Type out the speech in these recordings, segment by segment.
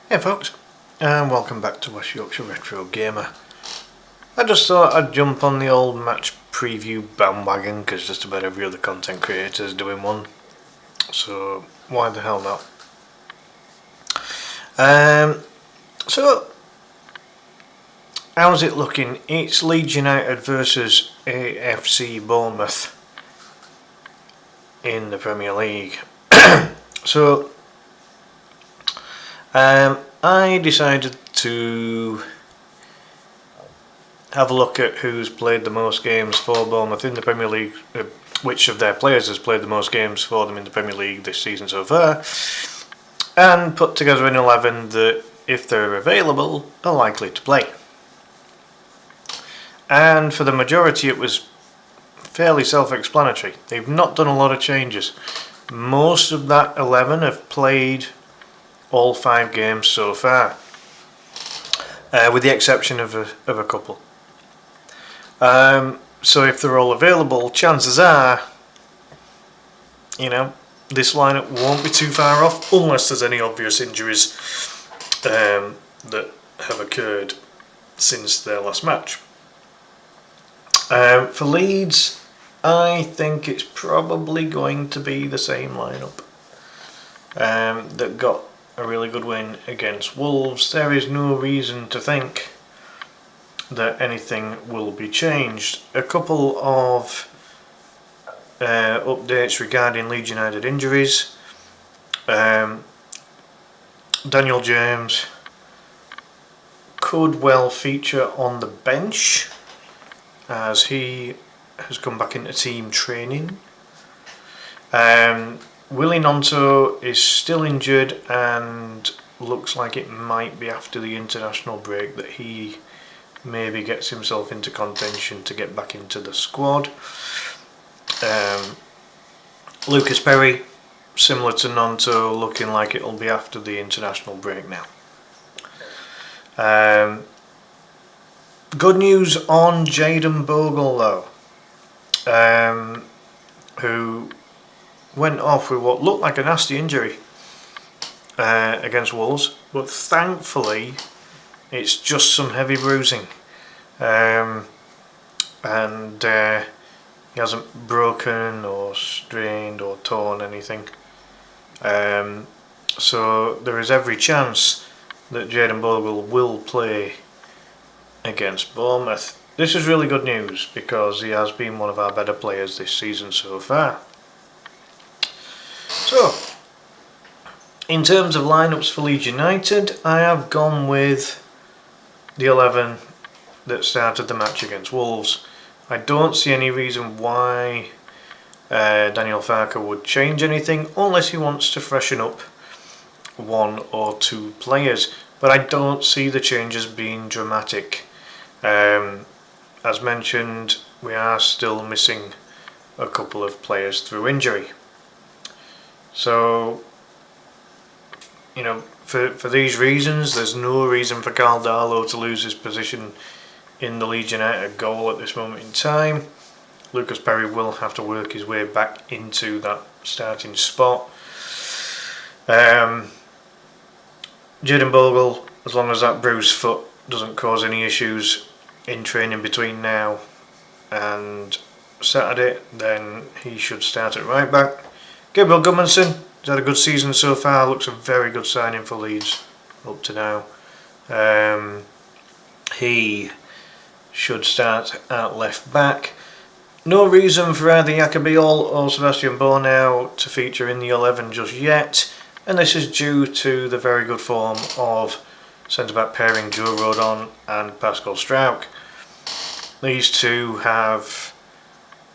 Hey folks, and welcome back to West Yorkshire Retro Gamer. I just thought I'd jump on the old match preview bandwagon because just about every other content creator is doing one, so why the hell not? So how's it looking? It's Leeds United versus AFC Bournemouth in the Premier League. So I decided to have a look at who's played the most games for Bournemouth in the Premier League, which of their players has played the most games for them in the Premier League this season so far, and put together an 11 that, if they're available, are likely to play. And for the majority it was fairly self-explanatory. They've not done a lot of changes. Most of that 11 have played all 5 games so far, with the exception of a couple. So if they're all available, chances are, this lineup won't be too far off, unless there's any obvious injuries that have occurred since their last match. For Leeds, I think it's probably going to be the same lineup that got a really good win against Wolves. There is no reason to think that anything will be changed. A couple of updates regarding Leeds United injuries. Daniel James could well feature on the bench as he has come back into team training. Willie Gnonto is still injured and looks like it might be after the international break that he maybe gets himself into contention to get back into the squad. Lucas Perry, similar to Gnonto, looking like it'll be after the international break now. Good news on Jayden Bogle though, who went off with what looked like a nasty injury against Wolves, but thankfully it's just some heavy bruising, and he hasn't broken or strained or torn anything, so there is every chance that Jayden Bogle will play against Bournemouth. This is really good news because he has been one of our better players this season so far. So, in terms of lineups for Leeds United, I have gone with the 11 that started the match against Wolves. I don't see any reason why Daniel Farke would change anything unless he wants to freshen up 1 or 2 players, but I don't see the changes being dramatic. As mentioned, we are still missing a couple of players through injury. So, for these reasons, there's no reason for Carl Darlow to lose his position in the Leeds United goal at this moment in time. Lucas Perry will have to work his way back into that starting spot. Jayden Bogle, as long as that bruised foot doesn't cause any issues in training between now and Saturday, then he should start at right back. Gabriel Gudmundsson, he's had a good season so far, looks a very good signing for Leeds up to now. He should start at left back. No reason for either Yacobiol or Sebastian Bornau to feature in the 11 just yet, and this is due to the very good form of centre-back pairing Joe Rodon and Pascal Struijk. These two have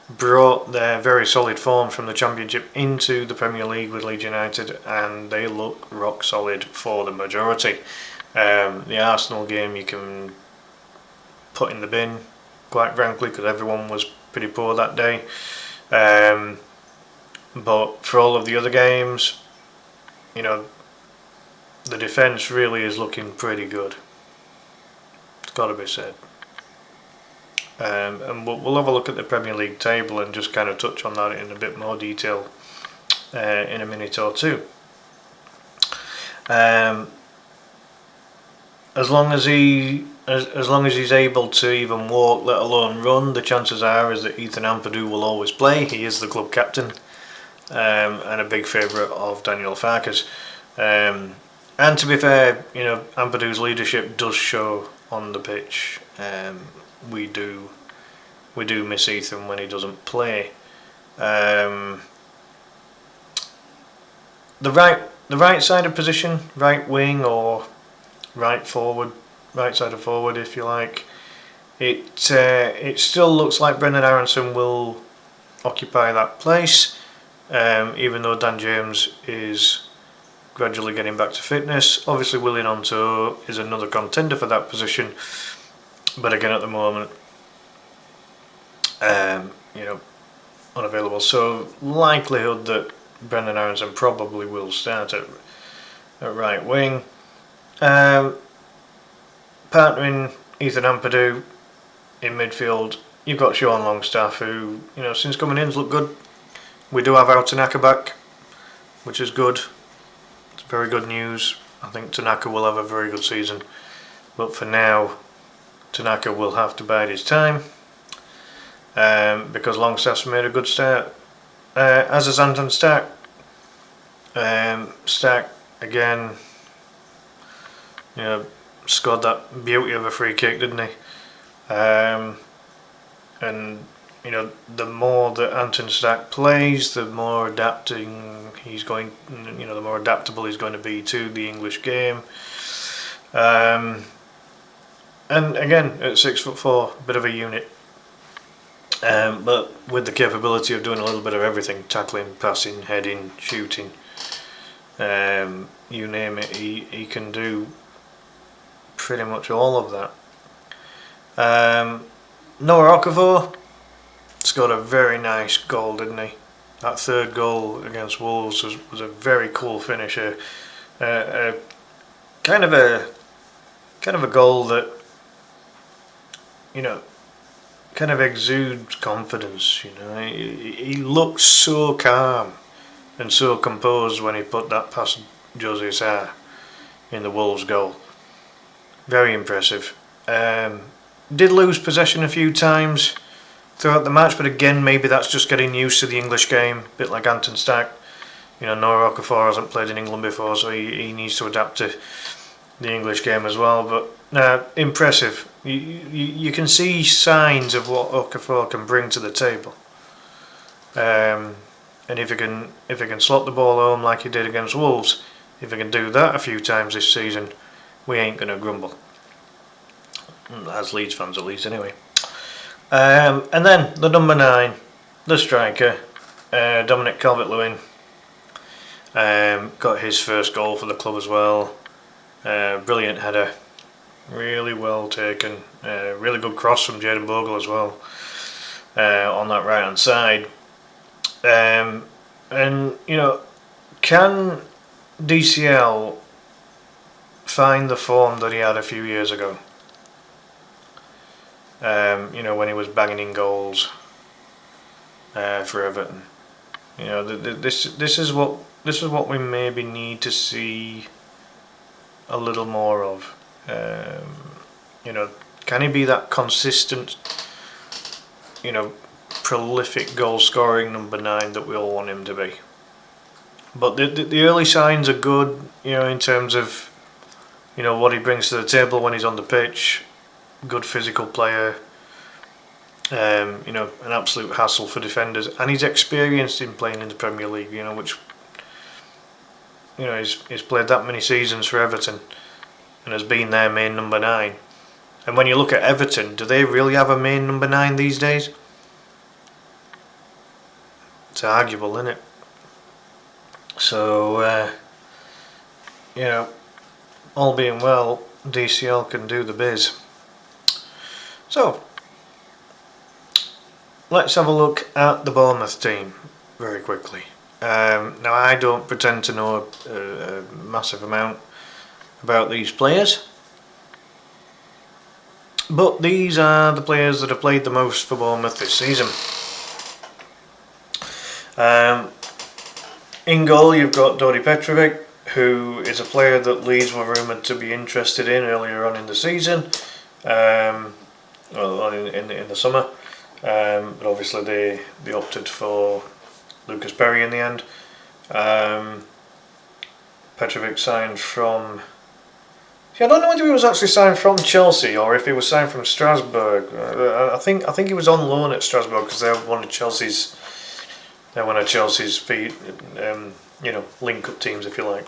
brought their very solid form from the Championship into the Premier League with Leeds United, and they look rock solid for the majority. The Arsenal game you can put in the bin, quite frankly, because everyone was pretty poor that day. But for all of the other games, the defence really is looking pretty good. It's got to be said. And we'll have a look at the Premier League table and just kind of touch on that in a bit more detail in a minute or two. as long as he's able to even walk, let alone run, the chances are is that Ethan Ampadu will always play. He is the club captain, and a big favourite of Daniel Farke's. And to be fair, Ampadu's leadership does show on the pitch. We do miss Ethan when he doesn't play. The right side of position, right wing or right side of forward, if you like. It still looks like Brendan Aronson will occupy that place, even though Dan James is gradually getting back to fitness. Obviously, Willian Onto is another contender for that position, but again at the moment, unavailable. So likelihood that Brendan Aronson probably will start at right wing. Partnering Ethan Ampadu in midfield, you've got Sean Longstaff, who since coming in's looked good. We do have our Tanaka back, which is good. It's very good news. I think Tanaka will have a very good season, but for now, Tanaka will have to bide his time, because Longstaff's made a good start. As is Anton Stark. Stark again, scored that beauty of a free kick, didn't he? And the more that Anton Stark plays, the more adapting he's going. The more adaptable he's going to be to the English game. And again, at 6'4", a bit of a unit. But with the capability of doing a little bit of everything: tackling, passing, heading, shooting. You name it, he can do pretty much all of that. Noah Okafor scored a very nice goal, didn't he? That third goal against Wolves was a very cool finisher. Kind of a goal that kind of exudes confidence. He looks so calm and so composed when he put that past Jose Sarr in the Wolves goal. Very impressive. Did lose possession a few times throughout the match, but again, maybe that's just getting used to the English game, a bit like Anton Stark. Noah Okafor hasn't played in England before, so he needs to adapt to the English game as well. But impressive. You can see signs of what Okafor can bring to the table. And if he can slot the ball home like he did against Wolves, if he can do that a few times this season, we ain't going to grumble. As Leeds fans at least, anyway. And then the number 9, the striker, Dominic Calvert-Lewin, got his first goal for the club as well. Brilliant header, really well taken, really good cross from Jayden Bogle as well, on that right hand side. And can DCL find the form that he had a few years ago? When he was banging in goals for Everton. This is what we maybe need to see a little more of. Can he be that consistent, prolific goal scoring number 9 that we all want him to be? But the early signs are good, in terms of what he brings to the table when he's on the pitch. Good physical player, an absolute hassle for defenders, and he's experienced in playing in the Premier League, which he's played that many seasons for Everton and has been their main number 9. And when you look at Everton, do they really have a main number 9 these days? It's arguable, isn't it? So all being well, DCL can do the biz. So, let's have a look at the Bournemouth team very quickly. Now, I don't pretend to know a massive amount about these players, but these are the players that have played the most for Bournemouth this season. In goal, you've got Dodi Petrovic, who is a player that Leeds were rumoured to be interested in earlier on in the season, in the summer, but obviously they opted for Lucas Perry in the end. Petrovic signed from... I don't know whether he was actually signed from Chelsea or if he was signed from Strasbourg. I think he was on loan at Strasbourg because they're one of Chelsea's link-up teams, if you like.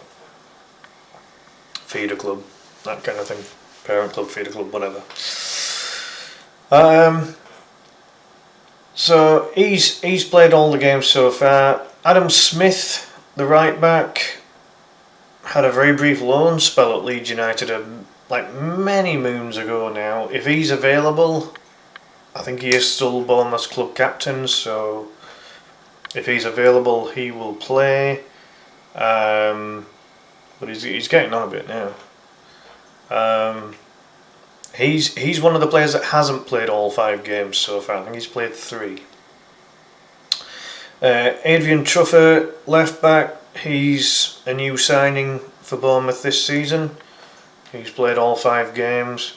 Feeder club, that kind of thing. Parent club, feeder club, whatever. So he's played all the games so far. Adam Smith, the right back, had a very brief loan spell at Leeds United like many moons ago now. If he's available, I think he is still Bournemouth's club captain, so if he's available he will play. But he's getting on a bit now. He's one of the players that hasn't played all 5 games so far. I think he's played 3. Adrian Truffer, left back, he's a new signing for Bournemouth this season. He's played all 5 games.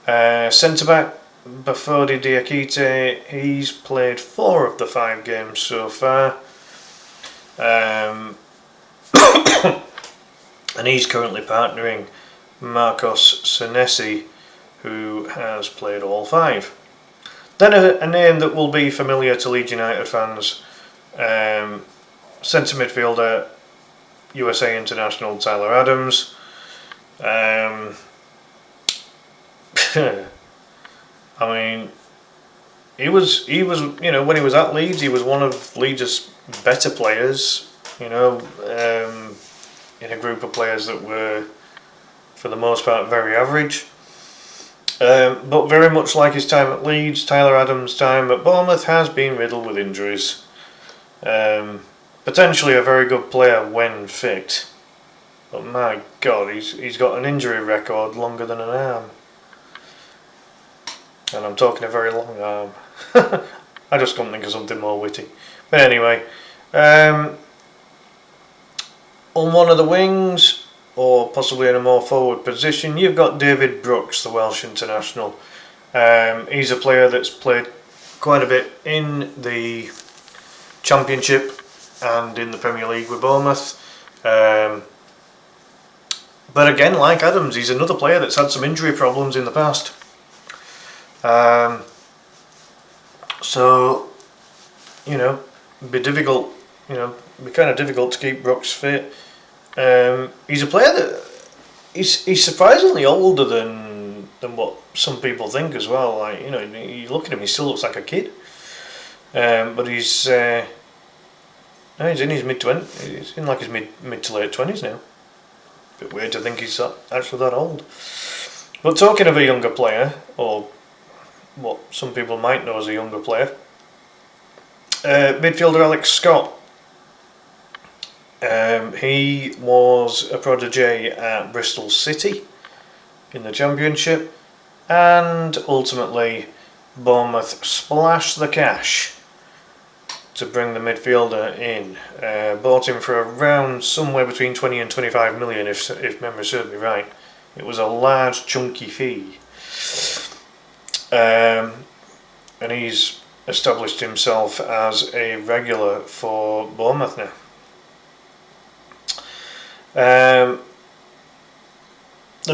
Centre back, Bafodi Diakite, he's played 4 of the 5 games so far. And he's currently partnering Marcos Senesi, who has played all 5. Then a name that will be familiar to Leeds United fans, centre midfielder, USA international Tyler Adams. I mean, he was when he was at Leeds, he was one of Leeds' better players. In a group of players that were, for the most part, very average. But very much like his time at Leeds, Tyler Adams' time at Bournemouth has been riddled with injuries. Potentially a very good player when fit, but my God, he's got an injury record longer than an arm, and I'm talking a very long arm. I just couldn't think of something more witty. But anyway, on one of the wings, or possibly in a more forward position, you've got David Brooks, the Welsh international. He's a player that's played quite a bit in the Championship and in the Premier League with Bournemouth. But again, like Adams, he's another player that's had some injury problems in the past. So, be difficult. Be kind of difficult to keep Brooks fit. He's a player that he's surprisingly older than what some people think as well. Like, you look at him, he still looks like a kid. But he's in his mid-20s. He's in like his mid to late 20s now. Bit weird to think he's actually that old. But talking of a younger player, or what some people might know as a younger player, midfielder Alex Scott. He was a protege at Bristol City in the Championship, and ultimately Bournemouth splashed the cash to bring the midfielder in. Bought him for around somewhere between 20 and 25 million, if memory serves me right. It was a large chunky fee. And he's established himself as a regular for Bournemouth now. The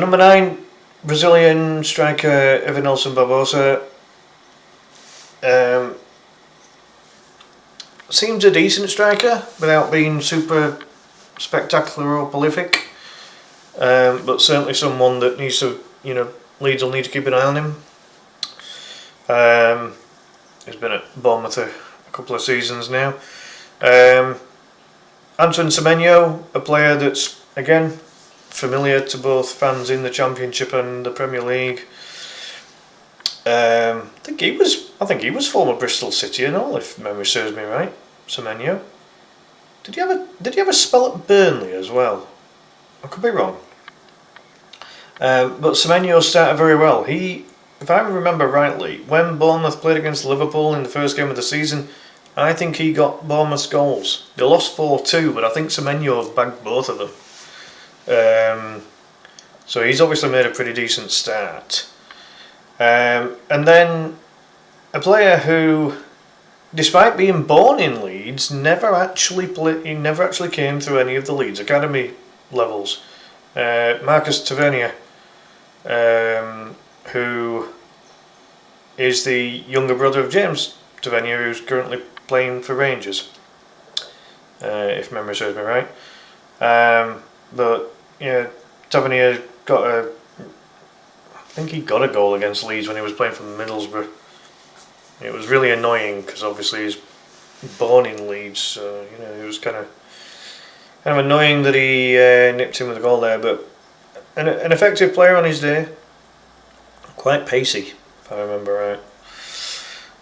number 9 Brazilian striker Evanilson Barbosa seems a decent striker without being super spectacular or prolific, but certainly someone that needs to, Leeds will need to keep an eye on him. He's been at Bournemouth a couple of seasons now. Antoine Semenyo, a player that's again familiar to both fans in the Championship and the Premier League. I think he was former Bristol City and all, if memory serves me right. Semenyo. Did he have a spell at Burnley as well? I could be wrong. But Semenyo started very well. If I remember rightly, when Bournemouth played against Liverpool in the first game of the season, I think he got Bournemouth's goals. They lost 4-2, but I think Semenyo bagged both of them. So he's obviously made a pretty decent start. And then a player who, despite being born in Leeds, never actually came through any of the Leeds academy levels. Marcus Tavernier, who is the younger brother of James Tavernier, who's currently playing for Rangers, if memory serves me right. But yeah, Tavernier I think he got a goal against Leeds when he was playing for Middlesbrough. It was really annoying because obviously he's born in Leeds, so it was kind of annoying that he nipped him with a goal there. But an effective player on his day, quite pacey, if I remember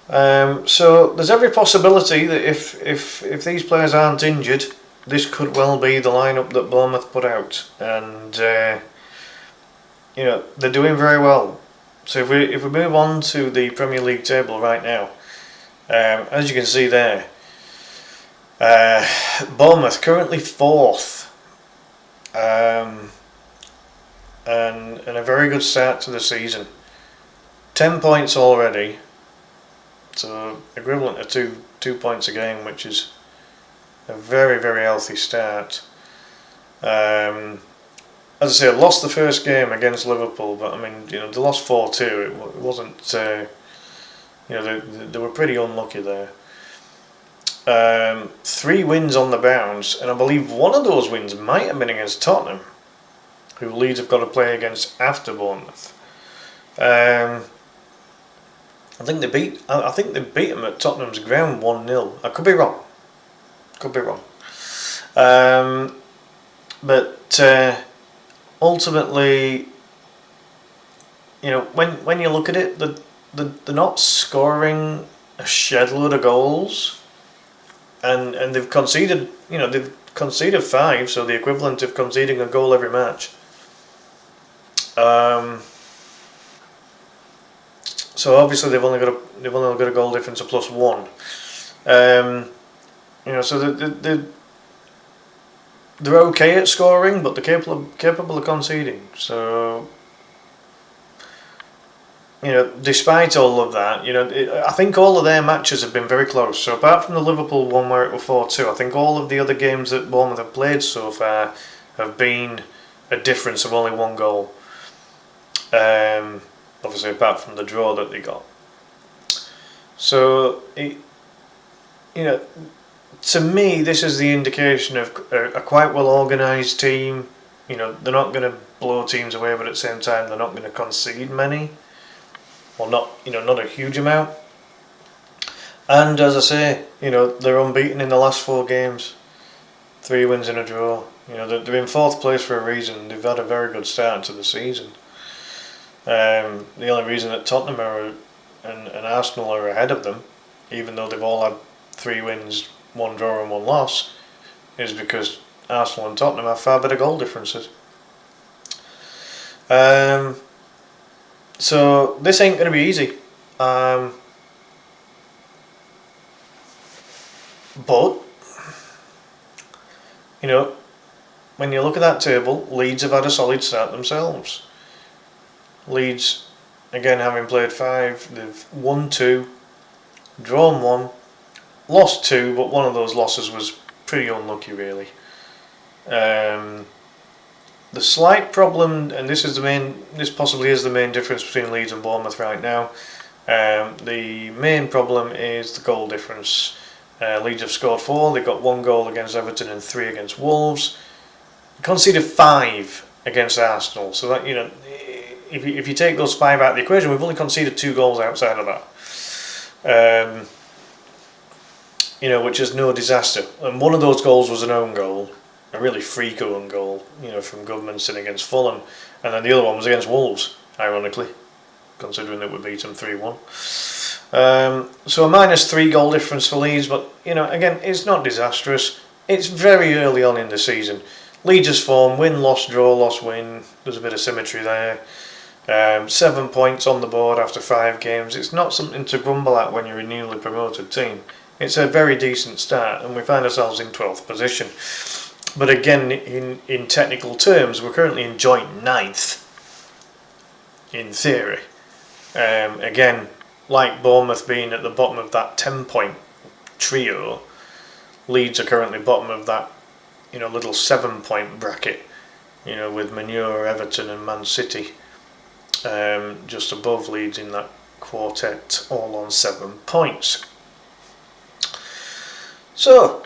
right. So there's every possibility that if these players aren't injured, this could well be the lineup that Bournemouth put out, and they're doing very well. So if we move on to the Premier League table right now, as you can see there, Bournemouth currently 4th, and a very good start to the season. 10 points already, so equivalent to two points a game, which is a very, very healthy start. As I say, I lost the first game against Liverpool, but I mean, they lost 4-2. It wasn't, they were pretty unlucky there. 3 wins on the bounce, and I believe one of those wins might have been against Tottenham, who Leeds have got to play against after Bournemouth. I think they beat them at Tottenham's ground 1-0. I could be wrong. But ultimately, when you look at it, they're not scoring a shed load of goals, and they've conceded 5, so the equivalent of conceding a goal every match. So obviously they've only got a goal difference of +1. So they're okay at scoring, but they're capable of conceding. So despite all of that, I think all of their matches have been very close. So apart from the Liverpool one where it was 4-2, I think all of the other games that Bournemouth have played so far have been a difference of only 1 goal. Obviously, apart from the draw that they got. So, to me, this is the indication of a quite well organised team. They're not going to blow teams away, but at the same time, they're not going to concede many, or not a huge amount. And as I say, they're unbeaten in the last 4 games, 3 wins and a draw. They're in 4th place for a reason. They've had a very good start to the season. The only reason that Tottenham and Arsenal are ahead of them, even though they've all had 3 wins, 1 draw and 1 loss, is because Arsenal and Tottenham have far better goal differences. So this ain't going to be easy. But when you look at that table, Leeds have had a solid start themselves. Leeds, again, having played 5, they've won 2, drawn 1, lost 2, but one of those losses was pretty unlucky, really. The slight problem, and this possibly is the main difference between Leeds and Bournemouth right now. The main problem is the goal difference. Leeds have scored 4. They've got 1 goal against Everton and 3 against Wolves. Conceded 5 against Arsenal. So that if you take those 5 out of the equation, we've only conceded 2 goals outside of that. Which is no disaster. And one of those goals was an own goal, a really freak own goal, from Goodmanson against Fulham, and then the other one was against Wolves, ironically, considering that we beat them 3-1. So a -3 goal difference for Leeds, but again, it's not disastrous. It's very early on in the season. Leeds' form: win, loss, draw, loss, win. There's a bit of symmetry there. 7 points on the board after 5 games. It's not something to grumble at when you're a newly promoted team. It's a very decent start, and we find ourselves in 12th position. But again, in technical terms, we're currently in joint ninth, in theory. Again, like Bournemouth being at the bottom of that 10-point trio, Leeds are currently bottom of that, little 7-point bracket, with Manure, Everton and Man City just above Leeds in that quartet, all on 7 points. So,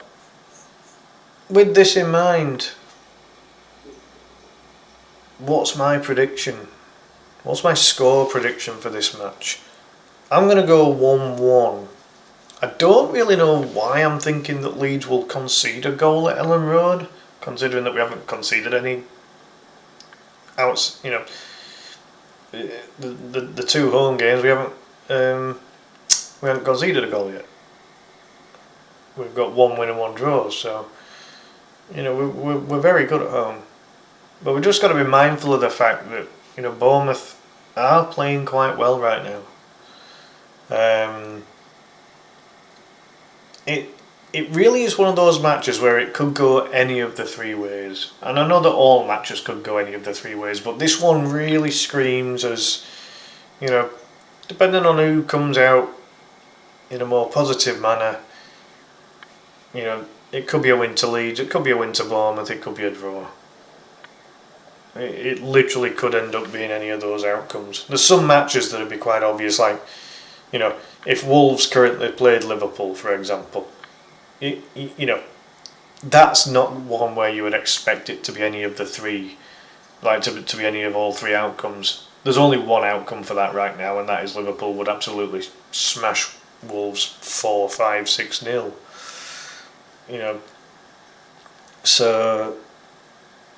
with this in mind, what's my prediction? What's my score prediction for this match? I'm going to go 1-1. I don't really know why I'm thinking that Leeds will concede a goal at Ellen Road, considering that we haven't conceded any outs. The 2 home games we haven't conceded a goal yet. We've got 1 win and 1 draw, so we're very good at home. But we've just got to be mindful of the fact that Bournemouth are playing quite well right now. It really is one of those matches where it could go any of the 3 ways, and I know that all matches could go any of the 3 ways, but this one really screams as, depending on who comes out in a more positive manner, it could be a win to Leeds, it could be a win to Bournemouth, it could be a draw. It literally could end up being any of those outcomes. There's some matches that would be quite obvious, like, if Wolves currently played Liverpool, for example, that's not one where you would expect it to be any of the 3, like to be any of all 3 outcomes. There's only one outcome for that right now, and that is Liverpool would absolutely smash Wolves 4-5-6-0. So,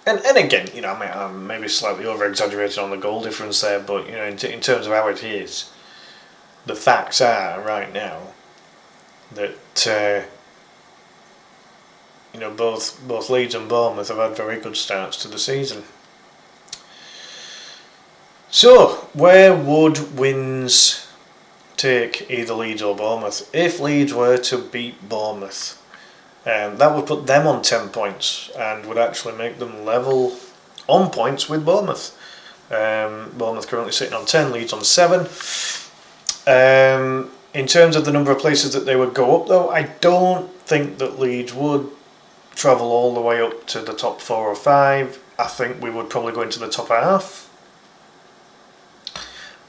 and again, I'm maybe slightly over exaggerated on the goal difference there, but in terms of how it is, the facts are right now that both Leeds and Bournemouth have had very good starts to the season. So, where would wins take either Leeds or Bournemouth? If Leeds were to beat Bournemouth, that would put them on 10 points and would actually make them level on points with Bournemouth. Bournemouth currently sitting on 10, Leeds on 7. In terms of the number of places that they would go up, though, I don't think that Leeds would travel all the way up to the top 4 or 5. I think we would probably go into the top half,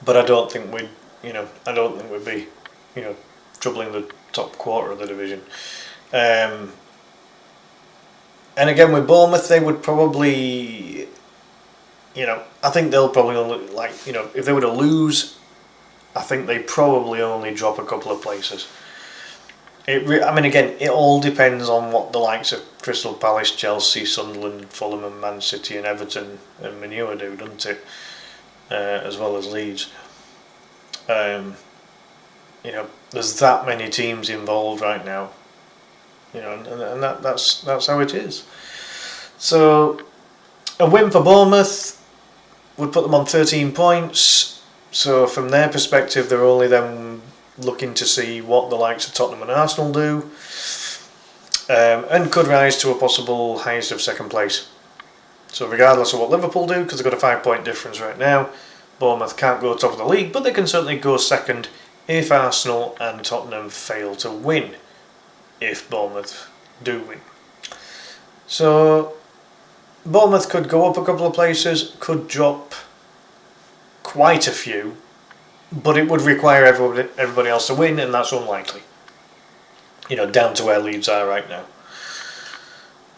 but I don't think we'd be, troubling the top quarter of the division. And again, with Bournemouth, they would probably, I think they'll probably only, if they were to lose, I think they probably only drop a couple of places. Again, it all depends on what the likes of Crystal Palace, Chelsea, Sunderland, Fulham and Man City and Everton and Manure do, doesn't it? As well as Leeds. There's that many teams involved right now. And that's how it is. So, a win for Bournemouth would put them on 13 points. So, from their perspective, they're only then looking to see what the likes of Tottenham and Arsenal do, and could rise to a possible highest of 2nd place. So, regardless of what Liverpool do, because they've got a 5-point difference right now, Bournemouth can't go top of the league, but they can certainly go 2nd if Arsenal and Tottenham fail to win. If Bournemouth do win. So, Bournemouth could go up a couple of places, could drop quite a few, but it would require everybody else to win, and that's unlikely. Down to where Leeds are right now.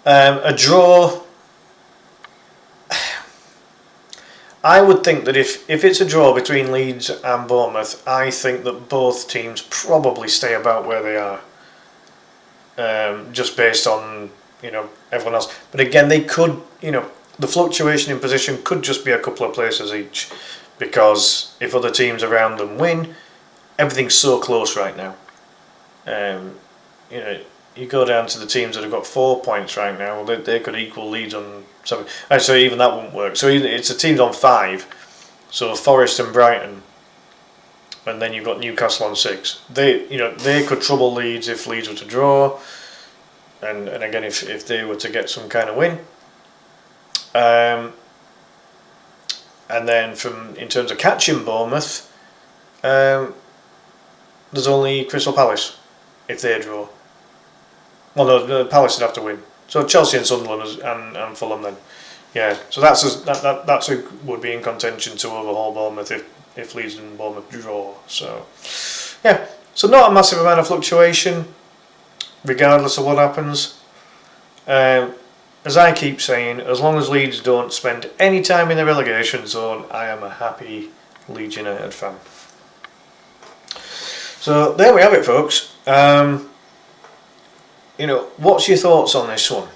A draw, I would think that if it's a draw between Leeds and Bournemouth, I think that both teams probably stay about where they are. Just based on everyone else, but again they could the fluctuation in position could just be a couple of places each, because if other teams around them win, everything's so close right now. You go down to the teams that have got 4 points right now, well, they could equal Leeds on 7. Actually, even that wouldn't work. So it's the teams on 5. So Forest and Brighton. And then you've got Newcastle on 6. They could trouble Leeds if Leeds were to draw. and again, if they were to get some kind of win, and then in terms of catching Bournemouth, there's only Crystal Palace if they draw. Well, no, the Palace would have to win. So Chelsea and Sunderland and Fulham then. Yeah, so that's who would be in contention to overhaul Bournemouth if Leeds and Bournemouth draw. So yeah, so not a massive amount of fluctuation, regardless of what happens. As I keep saying, as long as Leeds don't spend any time in the relegation zone, I am a happy Leeds United fan. So there we have it, folks. What's your thoughts on this one?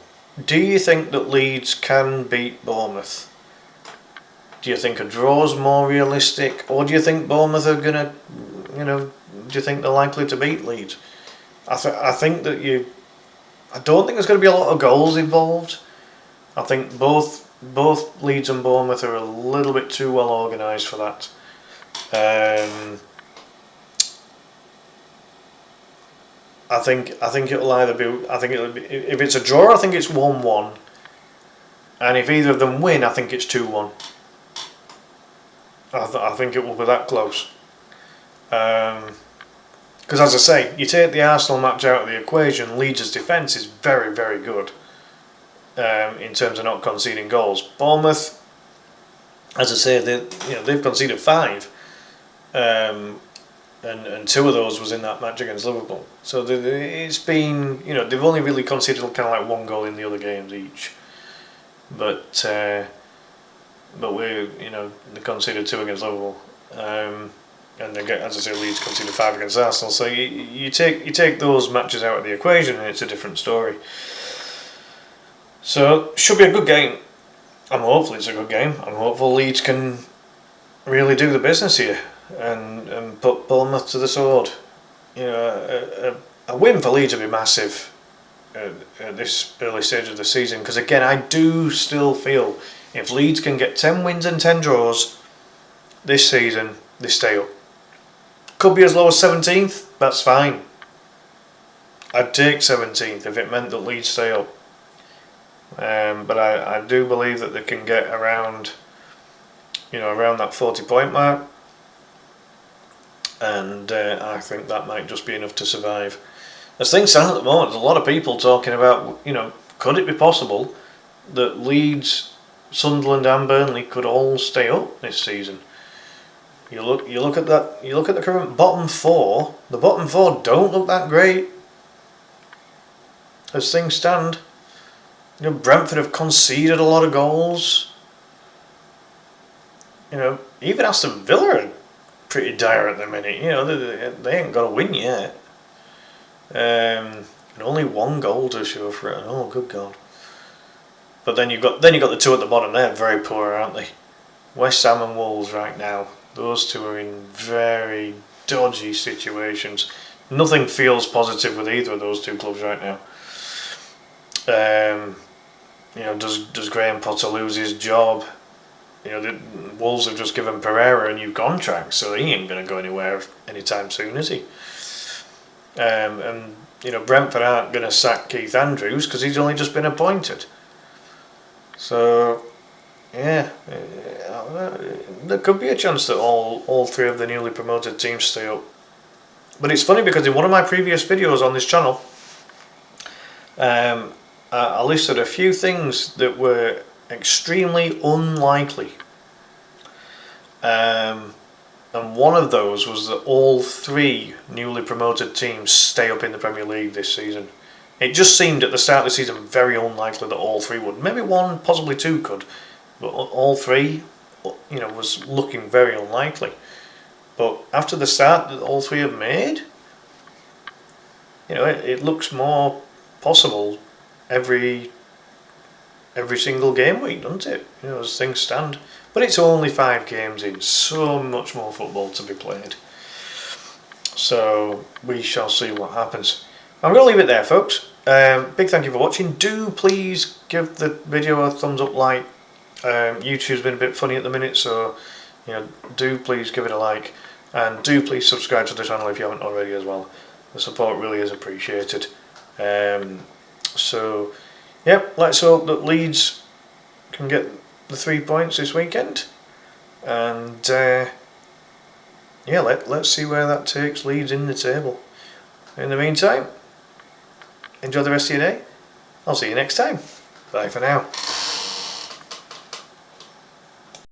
Do you think that Leeds can beat Bournemouth? Do you think a draw is more realistic, or do you think Bournemouth are gonna, do you think they're likely to beat Leeds? I think that I don't think there's going to be a lot of goals involved. I think both Leeds and Bournemouth are a little bit too well organised for that. I think it'll either be. If it's a draw, I think it's 1-1, and if either of them win, I think it's 2-1. I think it will be that close. Because as I say, you take the Arsenal match out of the equation, Leeds' defence is very, very good in terms of not conceding goals. Bournemouth, as I say, they've conceded 5. And 2 of those was in that match against Liverpool. So it's been, they've only really conceded kind of like 1 goal in the other games each. But we, they conceded 2 against Liverpool. And again, as I say, Leeds conceded 5 against Arsenal. So you take those matches out of the equation, and it's a different story. So should be a good game. I'm hopeful it's a good game. I'm hopeful Leeds can really do the business here and put Bournemouth to the sword. A win for Leeds would be massive at this early stage of the season, because again, I do still feel if Leeds can get 10 wins and 10 draws this season, they stay up. Could be as low as 17th, that's fine. I'd take 17th if it meant that Leeds stay up. But I do believe that they can get around that 40-point mark, and I think that might just be enough to survive. As things stand at the moment, there's a lot of people talking about, could it be possible that Leeds, Sunderland and Burnley could all stay up this season? You look at that. You look at the current bottom 4. The bottom 4 don't look that great as things stand. Brentford have conceded a lot of goals. Even Aston Villa are pretty dire at the minute. They ain't got a win yet. And only 1 goal to show for it. Oh, good God! But then you've got the 2 at the bottom. They're very poor, aren't they? West Ham and Wolves right now. Those 2 are in very dodgy situations. Nothing feels positive with either of those 2 clubs right now. Does Graham Potter lose his job? The Wolves have just given Pereira a new contract, so he ain't going to go anywhere anytime soon, is he? Brentford aren't going to sack Keith Andrews because he's only just been appointed. So, yeah, there could be a chance that all 3 of the newly promoted teams stay up. But it's funny because in one of my previous videos on this channel, I listed a few things that were extremely unlikely. And one of those was that all 3 newly promoted teams stay up in the Premier League this season. It just seemed at the start of the season very unlikely that all 3 would. Maybe 1, possibly 2 could. But all 3, was looking very unlikely. But after the start that all 3 have made, it looks more possible every single game week, doesn't it? As things stand. But it's only 5 games in, so much more football to be played. So we shall see what happens. I'm going to leave it there, folks. Big thank you for watching. Do please give the video a thumbs up, like. YouTube's been a bit funny at the minute, so do please give it a like, and do please subscribe to the channel if you haven't already as well. The support really is appreciated. So, yep, let's hope that Leeds can get the 3 points this weekend. And yeah, let's see where that takes Leeds in the table. In the meantime, enjoy the rest of your day. I'll see you next time. Bye for now.